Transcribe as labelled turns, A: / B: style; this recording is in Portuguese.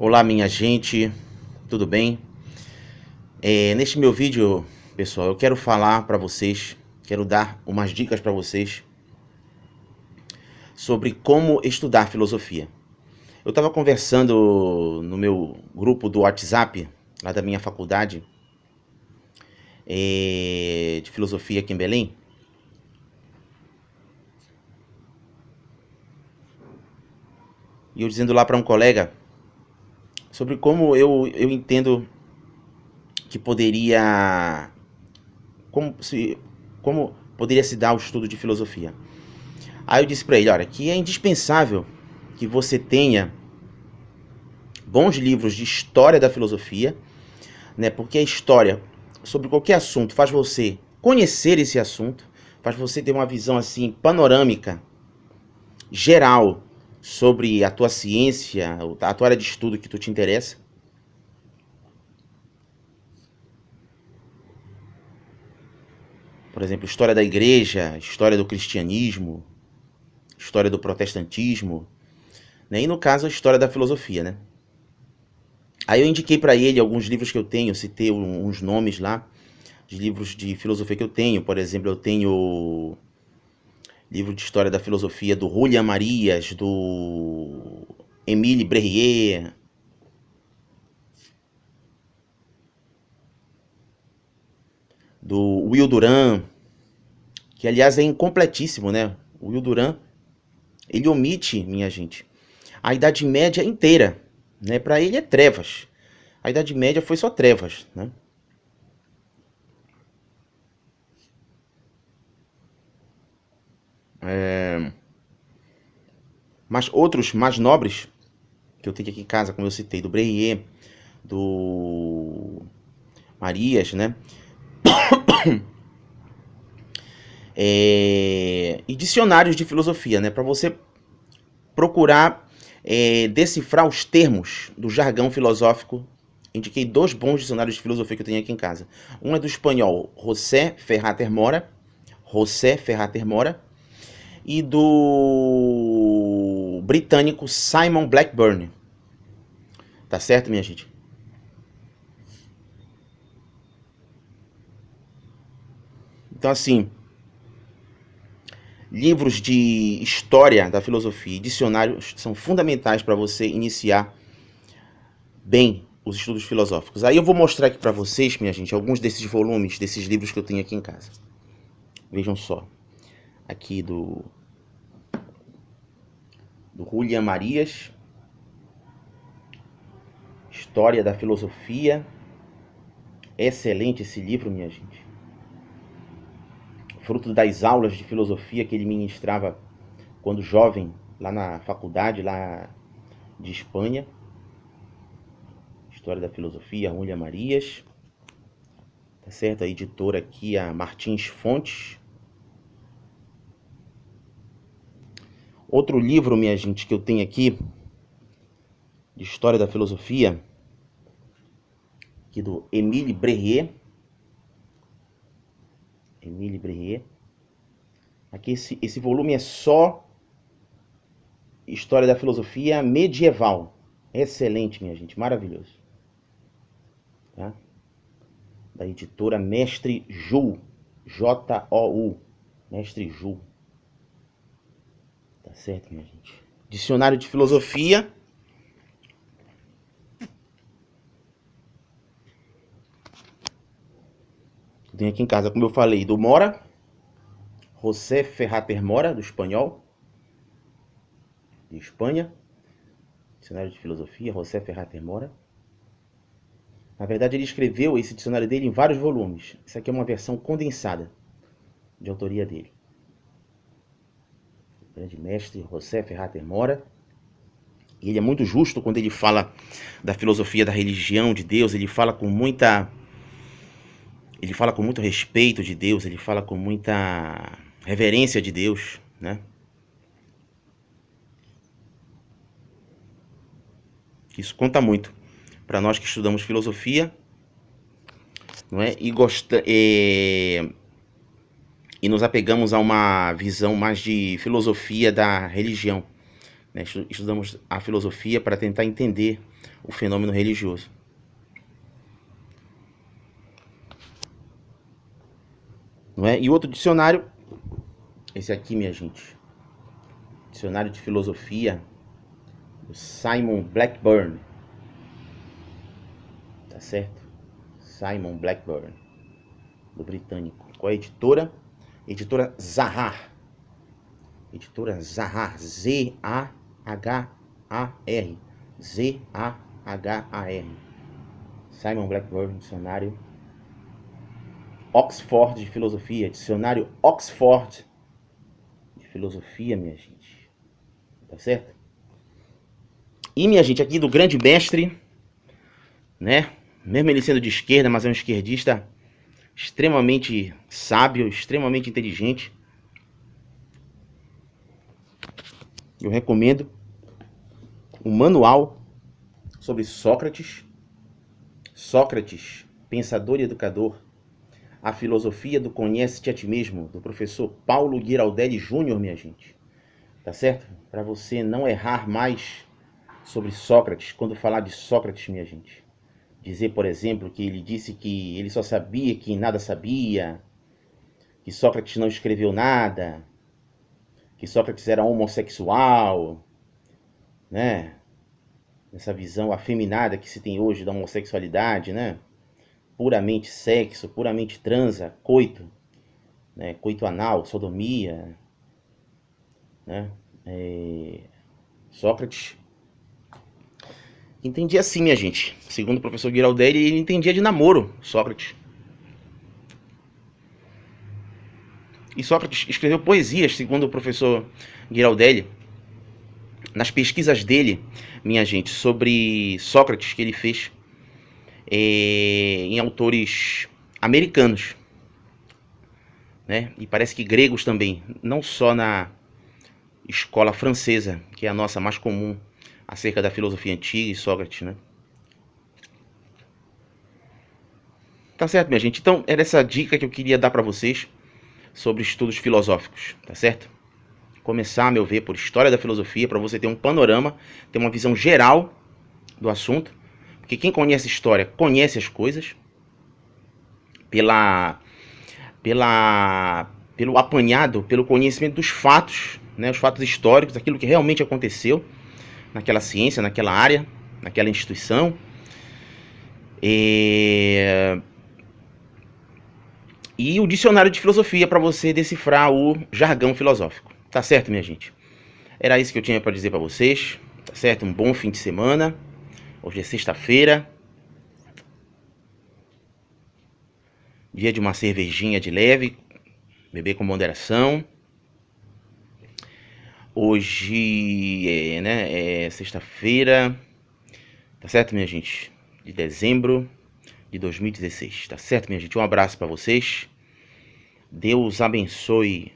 A: Olá, minha gente, tudo bem? Neste meu vídeo, pessoal, eu quero falar para vocês, quero dar umas dicas para vocês sobre como estudar filosofia. Eu estava conversando no meu grupo do WhatsApp, lá da minha faculdade de filosofia aqui em Belém, e eu dizendo lá para um colega sobre como eu entendo que poderia, como poderia se dar o estudo de filosofia. Aí eu disse para ele, olha, que é indispensável que você tenha bons livros de história da filosofia, né? Porque a história sobre qualquer assunto faz você conhecer esse assunto, faz você ter uma visão assim panorâmica, geral, sobre a tua ciência, a tua área de estudo que tu te interessa. Por exemplo, história da igreja, história do cristianismo, história do protestantismo, né? E no caso a história da filosofia, né? Aí eu indiquei para ele alguns livros que eu tenho, citei uns nomes lá de livros de filosofia que eu tenho. Por exemplo, eu tenho livro de história da filosofia do Julián Marías, do Émile Berrier, do Will Durant, que aliás é incompletíssimo, né? O Will Durant, ele omite, minha gente, a Idade Média inteira, né? Para ele é trevas. A Idade Média foi só trevas, né? Mas outros mais nobres, que eu tenho aqui em casa, como eu citei, do Berrier, do Marias, né? E dicionários de filosofia, né? Para você procurar decifrar os termos do jargão filosófico. Indiquei dois bons dicionários de filosofia que eu tenho aqui em casa. Um é do espanhol José Ferrater Mora, e do britânico Simon Blackburn. Tá certo, minha gente? Então, assim, livros de história da filosofia e dicionários são fundamentais para você iniciar bem os estudos filosóficos. Aí eu vou mostrar aqui para vocês, minha gente, alguns desses volumes, desses livros que eu tenho aqui em casa. Vejam só. Aqui do Julián Marías, História da Filosofia. Excelente esse livro, minha gente. Fruto das aulas de filosofia que ele ministrava quando jovem, lá na faculdade, lá de Espanha. História da Filosofia, Julián Marías. Tá certo? A editora aqui, a Martins Fontes. Outro livro, minha gente, que eu tenho aqui, de História da Filosofia, aqui do Émile Berrier. Émile Berrier. Aqui esse volume é só História da Filosofia Medieval. Excelente, minha gente, maravilhoso. Tá? Da editora Mestre Ju, J-O-U, Mestre Ju. Tá certo, minha gente? Dicionário de Filosofia. Tenho aqui em casa, como eu falei, do Mora, José Ferrater Mora, do espanhol, de Espanha. Dicionário de Filosofia, José Ferrater Mora. Na verdade, ele escreveu esse dicionário dele em vários volumes. Isso aqui é uma versão condensada de autoria dele. O grande mestre José Ferrater Mora. E ele é muito justo quando ele fala da filosofia da religião de Deus. Ele fala com muito respeito de Deus. Ele fala com muita reverência de Deus, né? Isso conta muito para nós que estudamos filosofia, não é? E nos apegamos a uma visão mais de filosofia da religião, né? Estudamos a filosofia para tentar entender o fenômeno religioso. Não é? E outro dicionário, esse aqui, minha gente, dicionário de filosofia, do Simon Blackburn, tá certo? Simon Blackburn, do britânico. Qual é a editora? Editora Zahar. Editora Zahar, Z-A-H-A-R. Z-A-H-A-R. Simon Blackburn, dicionário Oxford de filosofia. Dicionário Oxford de filosofia, minha gente. Tá certo? E, minha gente, aqui do grande mestre, né? Mesmo ele sendo de esquerda, mas é um esquerdista extremamente sábio, extremamente inteligente. Eu recomendo um manual sobre Sócrates. Sócrates, pensador e educador. A filosofia do Conhece-te a ti mesmo, do professor Paulo Giraldelli Júnior, minha gente. Tá certo? Para você não errar mais sobre Sócrates, quando falar de Sócrates, minha gente. Dizer, por exemplo, que ele disse que ele só sabia que nada sabia, que Sócrates não escreveu nada, que Sócrates era homossexual, né? Essa visão afeminada que se tem hoje da homossexualidade, né? Puramente sexo, puramente transa, coito, né? Coito anal, sodomia, né? Sócrates entendia assim, minha gente. Segundo o professor Giraldelli, ele entendia de namoro, Sócrates. E Sócrates escreveu poesias, segundo o professor Giraldelli. Nas pesquisas dele, minha gente, sobre Sócrates, que ele fez em autores americanos, né? E parece que gregos também, não só na escola francesa, que é a nossa mais comum, acerca da filosofia antiga e Sócrates, né? Tá certo, minha gente? Então, era essa dica que eu queria dar para vocês sobre estudos filosóficos, tá certo? Começar, a meu ver, por história da filosofia, para você ter um panorama, ter uma visão geral do assunto, porque quem conhece história conhece as coisas pelo apanhado, pelo conhecimento dos fatos, né, os fatos históricos, aquilo que realmente aconteceu naquela ciência, naquela área, naquela instituição. E o dicionário de filosofia para você decifrar o jargão filosófico. Tá certo, minha gente? Era isso que eu tinha para dizer para vocês. Tá certo? Um bom fim de semana. Hoje é sexta-feira. Dia de uma cervejinha de leve. Beber com moderação. Hoje é sexta-feira. Tá certo, minha gente? De dezembro de 2016. Tá certo, minha gente? Um abraço para vocês. Deus abençoe